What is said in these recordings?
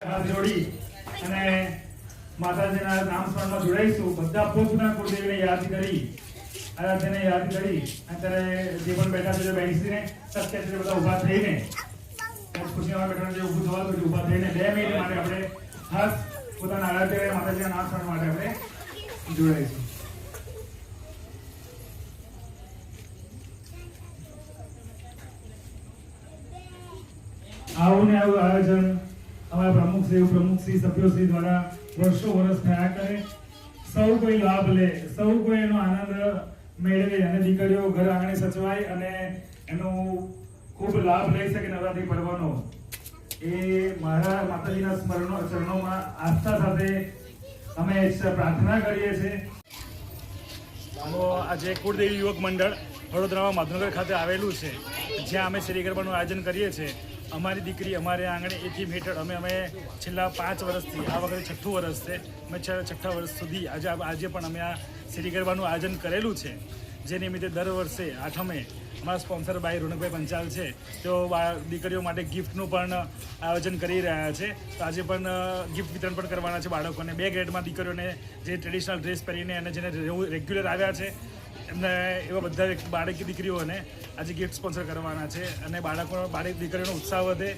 હાથ જોડી અને માતાજીના નામ સ્મરણમાં જોડાઈશું. બધા પોતાના કુળદેવીને યાદ કરી, આરાધ્યને યાદ કરી, અત્યારે જે પણ બેઠા છે બેસીને શક્ય છે બધા ઊભા થઈને ખુશીમાં બેઠા જે ઊભું થવા તો ઊભા થઈને 2 મિનિટ માટે આપણે ખાસ પોતાના આરાધ્ય માતાજીના નામ સ્મરણ માટે આપણે જોડાઈશું. આવું ને આવું આયોજન અમારા પ્રમુખશ્રી સભ્યોશ્રી દ્વારા વર્ષો વર્ષ થયા કરે. સૌ કોઈ લાભ લે, સૌ કોઈ એનો આનંદ મેળવે અને દીકરીઓ ઘર આંગણે સચવાય અને એનો ખૂબ લાભ લઈ શકે નવરાત્રી પર્વનો. એ મારા માતાજીના ચરણોમાં આસ્થા સાથે અમે પ્રાર્થના કરીએ છીએ. આજે કુળદેવી યુવક મંડળ વડોદરામાં માધવનગર ખાતે આવેલું છે, જ્યાં અમે શેરી ગરબાનું આયોજન કરીએ છીએ. અમારી દીકરી અમારે આંગણે એ થીમ હેઠળ અમે છેલ્લા 5 વર્ષથી, આ વખતે 6ઠું વર્ષ છે, અમે 6ઠ્ઠા વર્ષ સુધી આજે પણ અમે આ શેરી ગરબાનું આયોજન કરેલું છે. જે નિમિત્તે દર વર્ષે 8મે અમારા સ્પોન્સર ભાઈ રોનકભાઈ પંચાલ છે, તેઓ દીકરીઓ માટે ગિફ્ટનું પણ આયોજન કરી રહ્યા છે. તો આજે પણ ગિફ્ટ વિતરણ પણ કરવાના છે બાળકોને. 2 ગ્રેડમાં દીકરીઓને જે ટ્રેડિશનલ ડ્રેસ પહેરીને અને જેને રેગ્યુલર આવ્યા છે એમને એવા બધા બાળક દીકરીઓને આજે ગિફ્ટ સ્પોન્સર કરવાના છે. અને બાળક દીકરીઓનો ઉત્સાહ વધે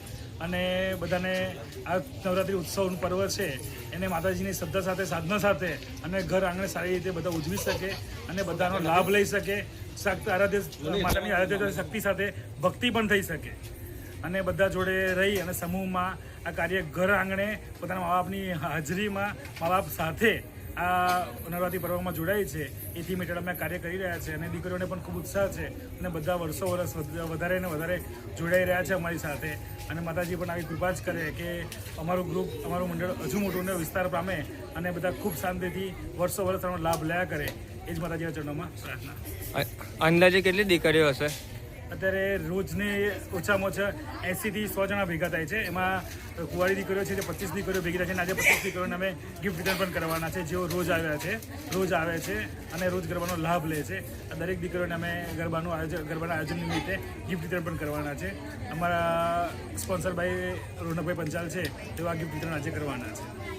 અને બધાને આ નવરાત્રિ ઉત્સવનું પર્વ છે એને માતાજીની શ્રદ્ધા સાથે, સાધના સાથે અને ઘર આંગણે સારી રીતે બધા ઉજવી શકે અને બધાનો લાભ લઈ શકે. માતાની આરાધ્ય શક્તિ સાથે ભક્તિ પણ થઈ શકે અને બધા જોડે રહી અને સમૂહમાં આ કાર્ય ઘર આંગણે પોતાના મા બાપની હાજરીમાં મા બાપ સાથે આ નવરાત્રિ પર્વમાં જોડાય છે. એથી હેઠળ અમે કાર્ય કરી રહ્યા છે અને દીકરીઓને પણ ખૂબ ઉત્સાહ છે અને બધા વર્ષો વર્ષ વધારે ને વધારે જોડાઈ રહ્યા છે અમારી સાથે. અને માતાજી પણ આવી કૃપા જ કરે કે અમારું ગ્રુપ, અમારું મંડળ હજુ મોટું વિસ્તાર પામે અને બધા ખૂબ શાંતિથી વર્ષો વર્ષ એનો લાભ લેવા કરે. એ જ માતાજીના ચરણોમાં પ્રાર્થના. અંદાજે કેટલી દીકરીઓ હશે? અત્યારે રોજને ઓછામાં ઓછા 80 થી 100 જણા ભેગા થાય છે. એમાં કુંવારી દીકરીઓ છે તે 25 દીકરીઓ ભેગી થાય છે. આજે 25 દીકરીઓને અમે ગિફ્ટ વિતરણ પણ કરવાના છે, જેઓ રોજ આવે છે અને રોજ ગરબાનો લાભ લે છે. આ દરેક દીકરીઓને અમે ગરબાના આયોજન નિમિત્તે ગિફ્ટ વિતરણ પણ કરવાના છે. અમારા સ્પોન્સર ભાઈ રોનકભાઈ પંચાલ છે, તેઓ આ ગિફ્ટ વિતરણ આજે કરવાના છે.